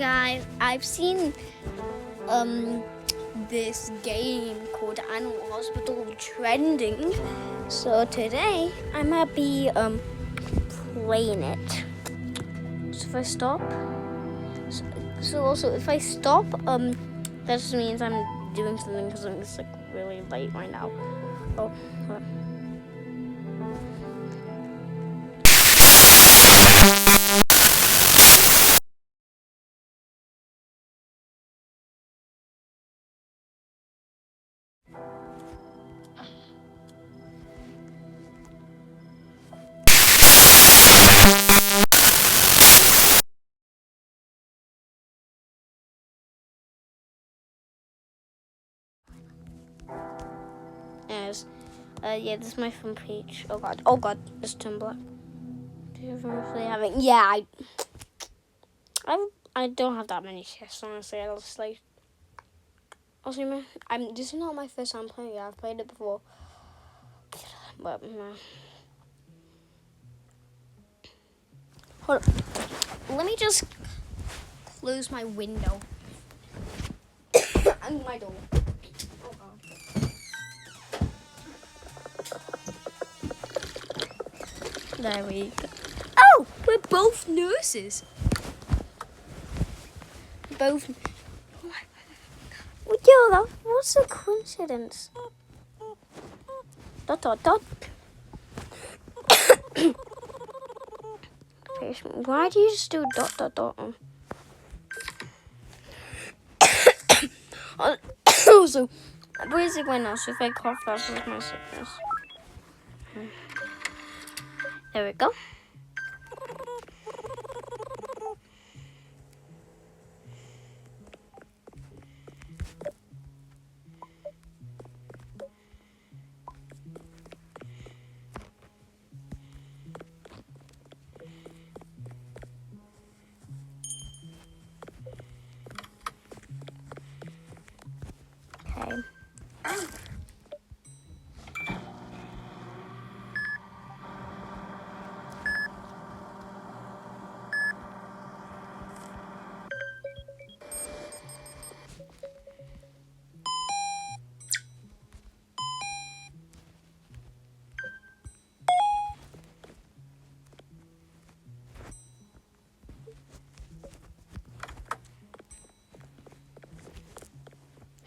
guys, I've seen this game called Animal Hospital trending, so today I might be playing it. So if I stop, so also if I stop, that just means I'm doing something because it's like really late right now. Oh. As yeah, this is my front page. Oh god, this turned black. Do you really have it? Yeah, I don't have that many chests, honestly. I just like. Also, this is not my first time playing it. I've played it before, but no. Hold on. Let me just close my window and my door. Oh god. There we go. Oh, we're both nurses. Both. Yo, that was a coincidence. ... Why do you just do ... Also, basically when else if I cough, that's with my sickness. There we go. Okay.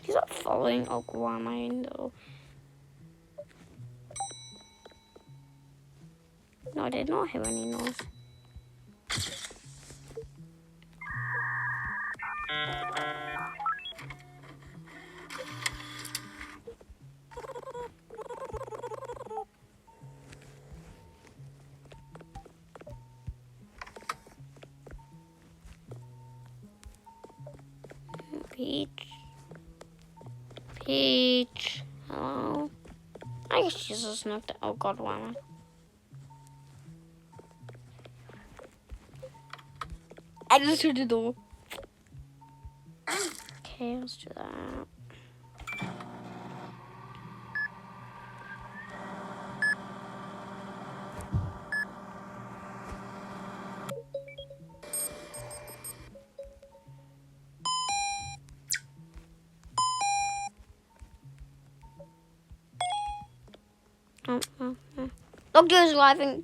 He's not following Aquaman though. No, I did not hear any noise. Peach. Hello. I guess she's just knocked out. Oh god, why am I just heard the door. Okay, let's do that. Doctor is arriving.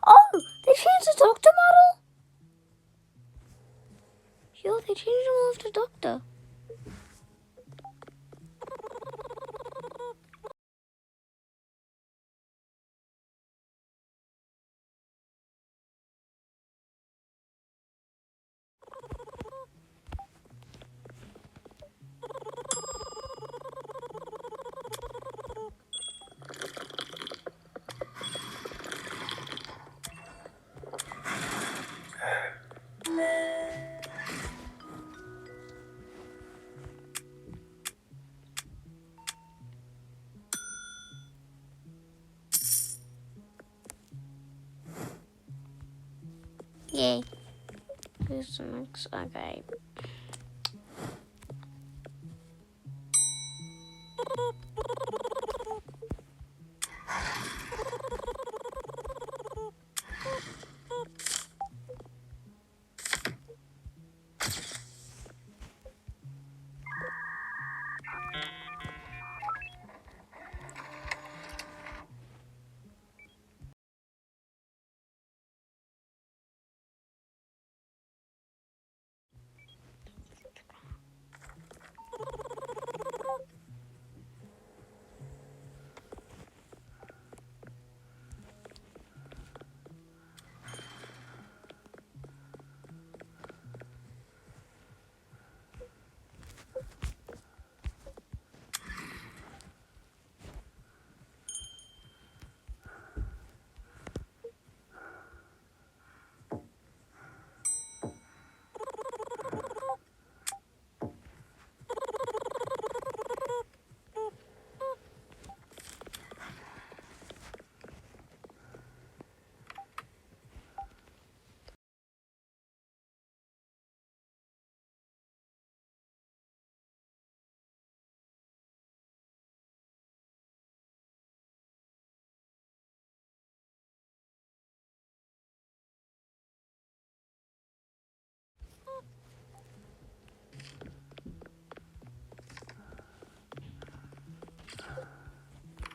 Oh, they changed the doctor model. Yo, they changed the model of the doctor. Yay. Who's the next? Okay.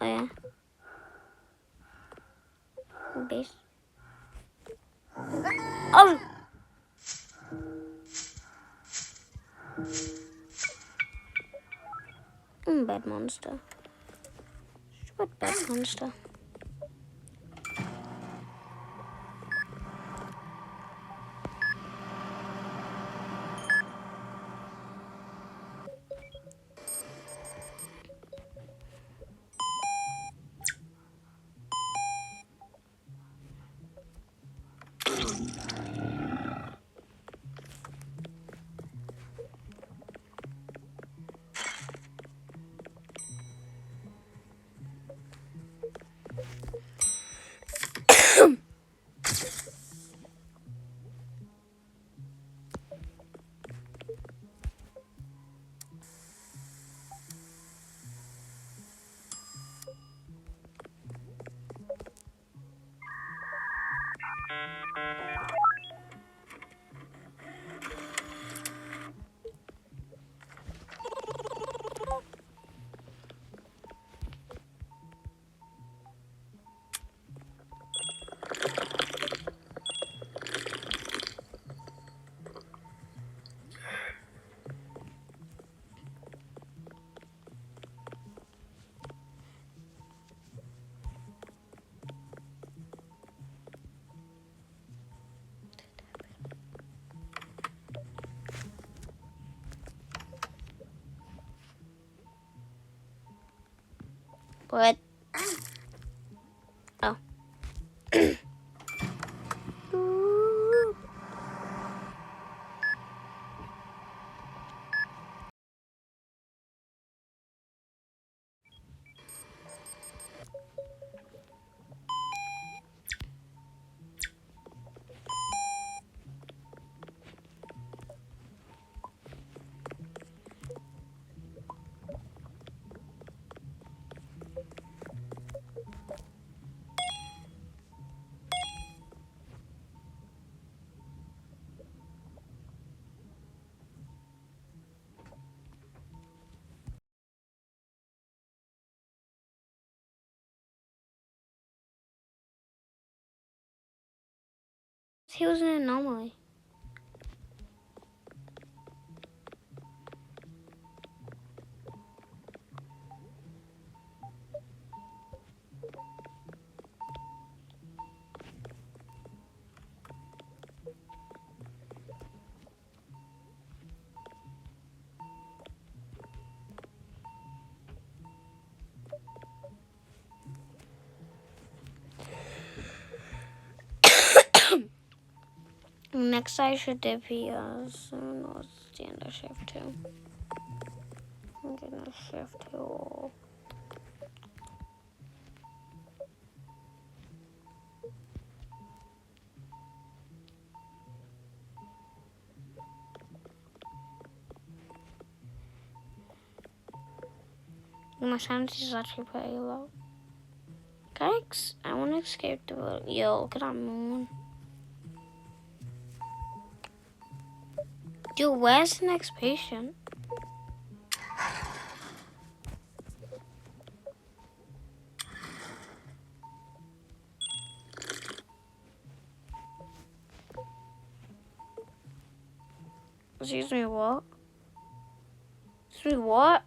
Oh yeah. Base. Oh! Bad monster. What bad monster? What? Oh. He was an anomaly. Next I should DPS. No, it's the end of shift 2. I'm gonna shift 2. My sanity is actually pretty low. Guys, I want to escape the world. Yo, look at that moon. Dude, where's the next patient? Excuse me, what? Excuse me, what?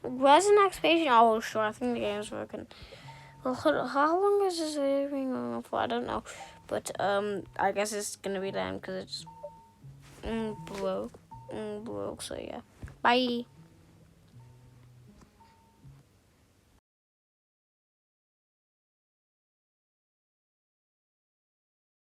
Where's the next patient? Oh, sure, I think the game's working. Well, how long is this video going on for? I don't know. But, I guess it's gonna be done because it's broke. So, yeah. Bye.